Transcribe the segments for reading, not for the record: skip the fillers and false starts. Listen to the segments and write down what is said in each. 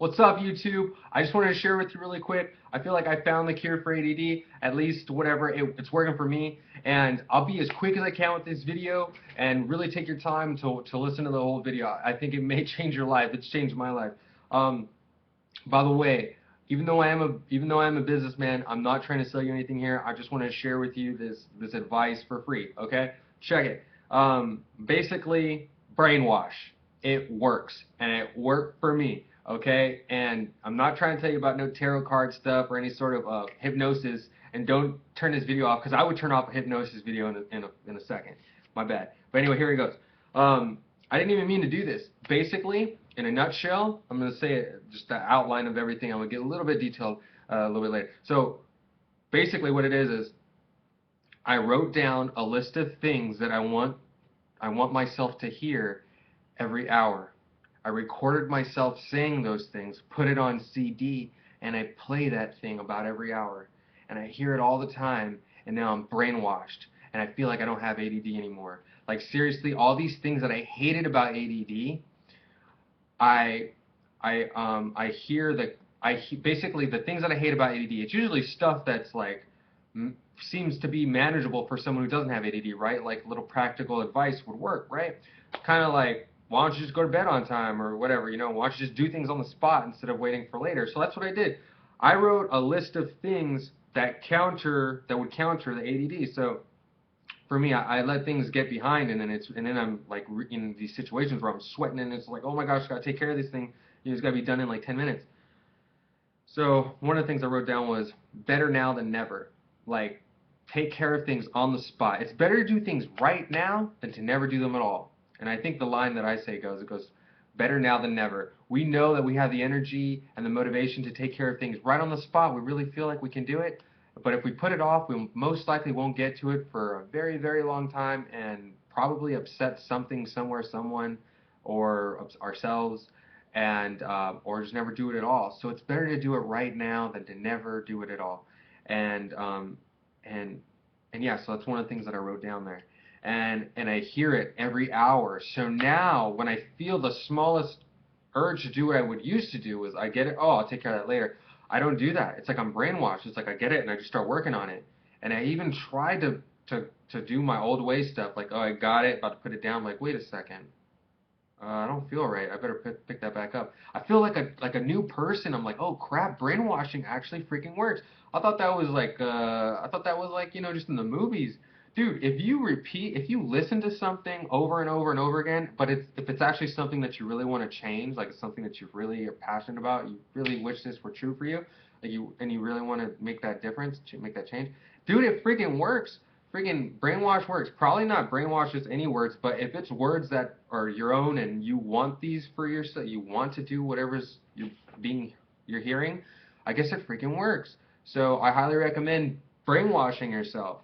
What's up, YouTube? I just wanted to share with you really quick. I feel like I found the cure for ADD, at least whatever, it's working for me. And I'll be as quick as I can with this video and really take your time to listen to the whole video. I think it may change your life. It's changed my life. Um, by the way, even though I am a businessman, I'm not trying to sell you anything here. I just want to share with you this advice for free. Okay, check it. Basically, brainwash. It works, and it worked for me. Okay, and I'm not trying to tell you about no tarot card stuff or any sort of hypnosis. And don't turn this video off, because I would turn off a hypnosis video in a second. My bad. But anyway, here he goes. I didn't even mean to do this. Basically, in a nutshell, I'm going to say it, just the outline of everything. I'm going to get a little bit detailed a little bit later. So basically what it is I wrote down a list of things that I want myself to hear every hour. I recorded myself saying those things, put it on CD, and I play that thing about every hour. And I hear it all the time, and now I'm brainwashed, and I feel like I don't have ADD anymore. Like, seriously, all these things that I hated about ADD, basically the things that I hate about ADD, it's usually stuff that's like seems to be manageable for someone who doesn't have ADD, right? Like little practical advice would work, right? Kind of like, why don't you just go to bed on time or whatever, you know? Why don't you just do things on the spot instead of waiting for later? So that's what I did. I wrote a list of things that would counter the ADD. So for me, I let things get behind, and then I'm like in these situations where I'm sweating, and it's like, oh my gosh, gotta take care of this thing. It's gotta be done in like 10 minutes. So one of the things I wrote down was better now than never. Like, take care of things on the spot. It's better to do things right now than to never do them at all. And I think the line that I say goes, better now than never. We know that we have the energy and the motivation to take care of things right on the spot. We really feel like we can do it. But if we put it off, we most likely won't get to it for a very, very long time, and probably upset something, somewhere, someone, or ourselves, and or just never do it at all. So it's better to do it right now than to never do it at all. And and yeah, so that's one of the things that I wrote down there. And I hear it every hour. So now when I feel the smallest urge to do what I would used to do, is I get it, oh, I'll take care of that later. I don't do that. It's like I'm brainwashed. It's like I get it and I just start working on it. And I even tried to do my old way stuff, like, oh, I got it, about to put it down. I'm like, wait a second, I don't feel right. I better pick that back up. I feel like a new person. I'm like, oh crap, brainwashing actually freaking works. I thought that was like, you know, just in the movies. Dude, if you listen to something over and over and over again, but if it's actually something that you really want to change, like it's something that you really are passionate about, you really wish this were true for you, like you really want to make that difference, make that change, dude, it freaking works. Freaking brainwash works. Probably not brainwash just any words, but if it's words that are your own and you want these for yourself, you want to do whatever's you're hearing, I guess it freaking works. So I highly recommend brainwashing yourself.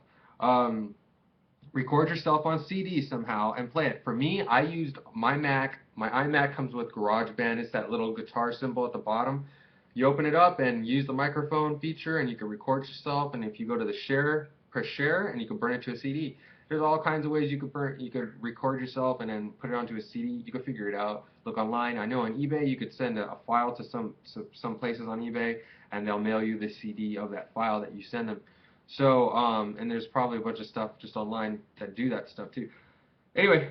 Record yourself on CD somehow and play it. For me, I used my Mac. My iMac comes with GarageBand. It's that little guitar symbol at the bottom. You open it up and use the microphone feature, and you can record yourself. And if you go to the press share, and you can burn it to a CD. There's all kinds of ways you could record yourself and then put it onto a CD. You could figure it out. Look online. I know on eBay you could send a file to some places on eBay, and they'll mail you the CD of that file that you send them. So and there's probably a bunch of stuff just online that do that stuff too. Anyway,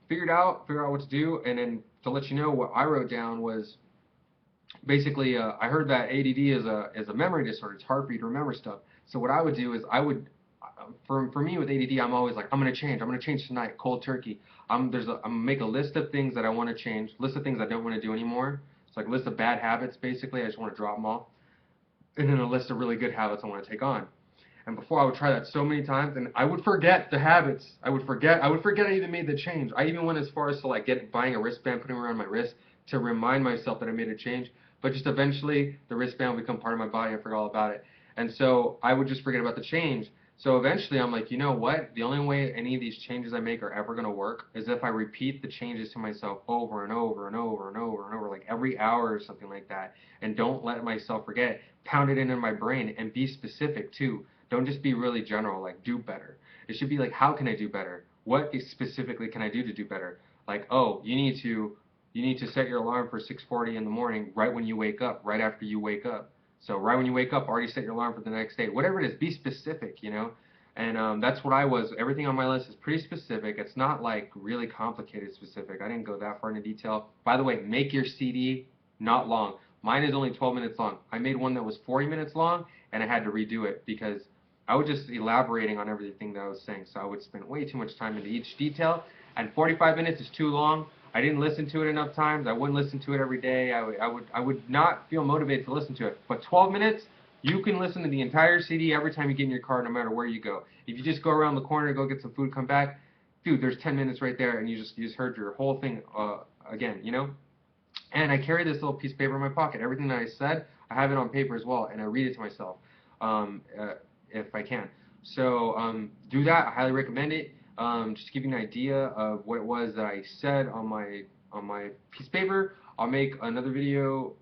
figure out what to do, and then to let you know, what I wrote down was basically I heard that ADD is a memory disorder. It's hard for you to remember stuff. So what I would do is for me with ADD, I'm always like, I'm gonna change tonight, cold turkey. I'm gonna make a list of things that I want to change, list of things I don't want to do anymore. It's like a list of bad habits, basically. I just want to drop them off, and then a list of really good habits I want to take on. And before, I would try that so many times, and I would forget the habits. I would forget I even made the change. I even went as far as to like buying a wristband, putting it around my wrist to remind myself that I made a change. But just eventually, the wristband would become part of my body. I forgot all about it. And so I would just forget about the change. So eventually I'm like, you know what? The only way any of these changes I make are ever going to work is if I repeat the changes to myself over and over and over and over and over, like every hour or something like that. And don't let myself forget. Pound it into my brain, and be specific too. Don't just be really general, like do better. It should be like, how can I do better? What specifically can I do to do better? Like, oh, you need to you need to set your alarm for 6:40 in the morning, right when you wake up, right after you wake up. So right when you wake up, already set your alarm for the next day. Whatever it is, be specific, you know. And that's what I was. Everything on my list is pretty specific. It's not like really complicated specific. I didn't go that far into detail. By the way, make your CD not long. Mine is only 12 minutes long. I made one that was 40 minutes long, and I had to redo it because I was just elaborating on everything that I was saying. So I would spend way too much time into each detail, and 45 minutes is too long. I didn't listen to it enough times. I wouldn't listen to it every day. I would not feel motivated to listen to it. But 12 minutes, you can listen to the entire CD every time you get in your car, no matter where you go. If you just go around the corner, go get some food, come back, dude, there's 10 minutes right there, and you just heard your whole thing again, you know? And I carry this little piece of paper in my pocket. Everything that I said, I have it on paper as well, and I read it to myself um, uh, if I can. So do that. I highly recommend it. Just to give you an idea of what it was that I said on my piece of paper. I'll make another video,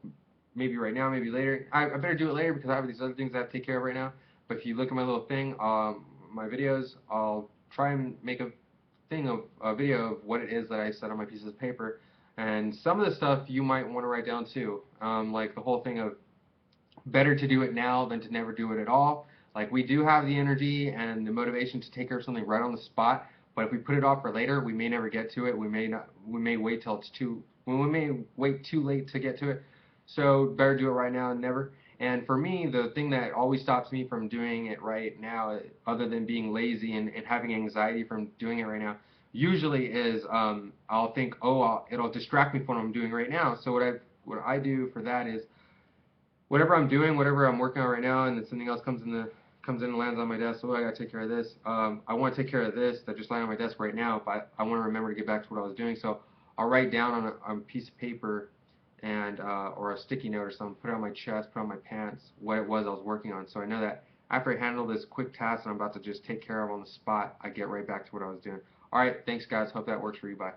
maybe right now, maybe later. I better do it later because I have these other things I have to take care of right now. But if you look at my little thing, my videos, I'll try and make a video of what it is that I said on my pieces of paper. And some of the stuff you might want to write down too, like the whole thing of better to do it now than to never do it at all. Like we do have the energy and the motivation to take care of something right on the spot, but if we put it off for later, we may never get to it. We may not. We may wait till it's too. We may wait too late to get to it. So better do it right now than never. And for me, the thing that always stops me from doing it right now, other than being lazy and having anxiety from doing it right now, usually is I'll think, oh, it'll distract me from what I'm doing right now. So what I do for that is whatever I'm doing, whatever I'm working on right now, and then something else comes in and lands on my desk. So I gotta take care of this. I want to take care of this that just landed on my desk right now, but I want to remember to get back to what I was doing. So I'll write down on a piece of paper and or a sticky note or something, put it on my chest, put it on my pants, what it was I was working on. So I know that after I handle this quick task that I'm about to just take care of on the spot, I get right back to what I was doing. All right, thanks guys. Hope that works for you. Bye.